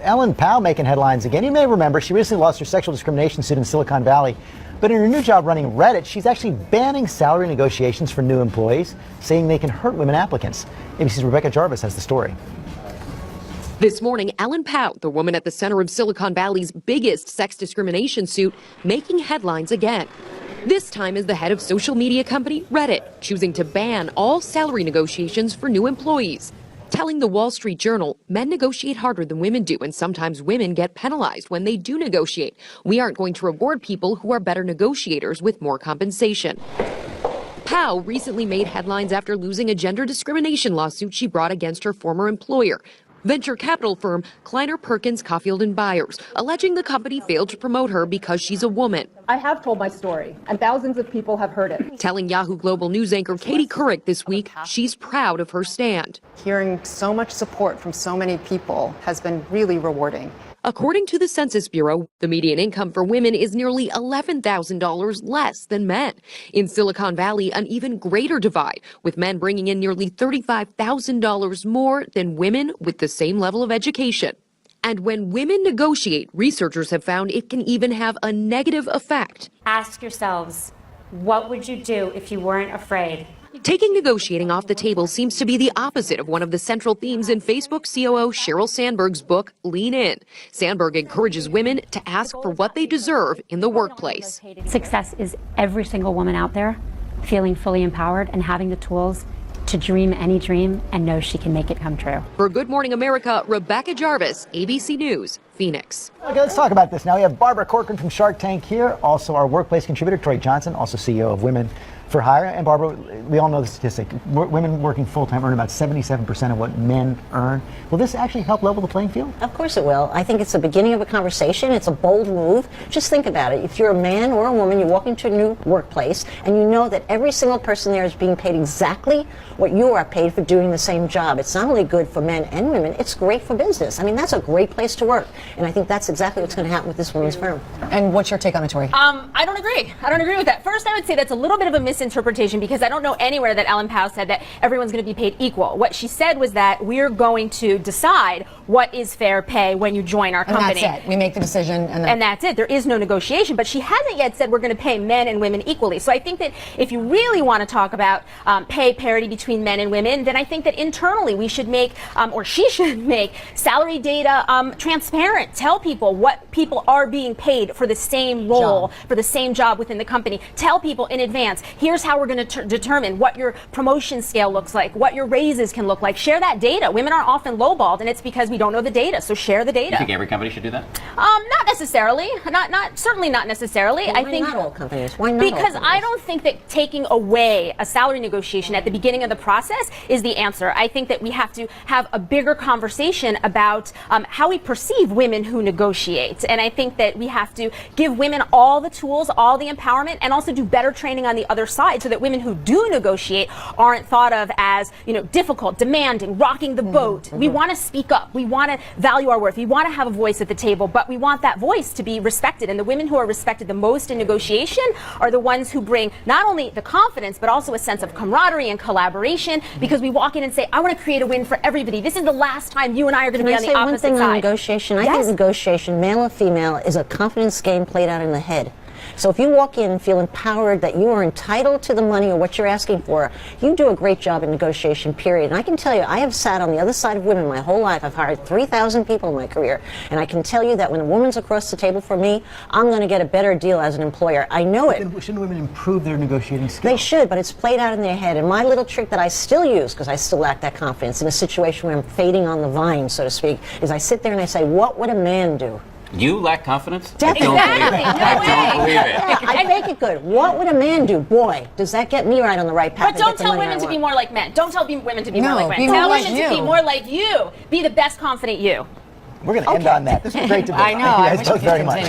Ellen Pao making headlines again. You may remember she recently lost her sexual discrimination suit in Silicon Valley. But in her new job running Reddit, she's actually banning salary negotiations for new employees, saying they can hurt women applicants. ABC's Rebecca Jarvis has the story. This morning, Ellen Pao, the woman at the center of Silicon Valley's biggest sex discrimination suit, making headlines again. This time as the head of social media company Reddit, choosing to ban all salary negotiations for new employees. Telling the Wall Street Journal, men negotiate harder than women do, and sometimes women get penalized when they do negotiate. We aren't going to reward people who are better negotiators with more compensation. Pao recently made headlines after losing a gender discrimination lawsuit she brought against her former employer, venture capital firm Kleiner Perkins Caulfield & Byers, alleging the company failed to promote her because she's a woman. I have told my story, and thousands of people have heard it. Telling Yahoo Global News anchor Katie Couric this week she's proud of her stand. Hearing so much support from so many people has been really rewarding. According to the Census Bureau, the median income for women is nearly $11,000 less than men. In Silicon Valley, an even greater divide, with men bringing in nearly $35,000 more than women with the same level of education. And when women negotiate, researchers have found it can even have a negative effect. Ask yourselves, what would you do if you weren't afraid? Taking negotiating off the table seems to be the opposite of one of the central themes in Facebook COO Sheryl Sandberg's book, Lean In. Sandberg encourages women to ask for what they deserve in the workplace. Success is every single woman out there feeling fully empowered and having the tools to dream any dream and know she can make it come true. For Good Morning America, Rebecca Jarvis, ABC News, Phoenix. Okay, let's talk about this now. We have Barbara Corcoran from Shark Tank here, also our workplace contributor, Troy Johnson, also CEO of Women for Hire. And Barbara, we all know the statistic. Women working full-time earn about 77% of what men earn. Will this actually help level the playing field? Of course it will. I think it's the beginning of a conversation. It's a bold move. Just think about it. If you're a man or a woman, you walk into a new workplace and you know that every single person there is being paid exactly what you are paid for doing the same job. It's not only good for men and women, it's great for business. I mean, that's a great place to work. And I think that's exactly what's going to happen with this women's firm. And what's your take on it, Tori? I don't agree. I don't agree with that. First, I would say that's a little bit of a misinterpretation because I don't know anywhere that Ellen Pao said that everyone's going to be paid equal. What she said was that we're going to decide what is fair pay when you join our company. And that's it. We make the decision. And that's it. There is no negotiation. But she hasn't yet said we're going to pay men and women equally. So I think that if you really want to talk about pay parity between men and women, then I think that internally we should make, or she should make, salary data transparent. Tell people what people are being paid for the same role, for the same job within the company. Tell people in advance, here's how we're going to determine what your promotion scale looks like, what your raises can look like. Share that data. Women are often lowballed, and it's because we don't know the data. So share the data. You think every company should do that? Not necessarily. Certainly not necessarily. Well, I think not all companies. Why not? Because all I don't think that taking away a salary negotiation at the beginning of the process is the answer. I think that we have to have a bigger conversation about how we perceive women who negotiate. And I think that we have to give women all the tools, all the empowerment, and also do better training on the other side so that women who do negotiate aren't thought of as, difficult, demanding, rocking the boat. We want to speak up. We want to value our worth. We want to have a voice at the table, but we want that voice to be respected. And the women who are respected the most in negotiation are the ones who bring not only the confidence, but also a sense of camaraderie and collaboration, because we walk in and say, I want to create a win for everybody. This is the last time you and I are going to be on the opposite side. One thing on negotiation? I think negotiation, male or female, is a confidence game played out in the head. So if you walk in and feel empowered that you are entitled to the money or what you're asking for, you do a great job in negotiation, period. And I can tell you, I have sat on the other side of women my whole life. I've hired 3,000 people in my career. And I can tell you that when a woman's across the table from me, I'm going to get a better deal as an employer. I know it. Then shouldn't women improve their negotiating skills? They should, but it's played out in their head. And my little trick that I still use, because I still lack that confidence in a situation where I'm fading on the vine, so to speak, is I sit there and I say, what would a man do? You lack confidence? Definitely. I don't believe it. I make it good. What would a man do? Boy, does that get me right on the right path. But don't tell women to be more like men. Don't tell women to be more like men. Tell women to be more like you. Be the best confident you. We're going to end on that. This was great to be. I know. Thank you guys both very much.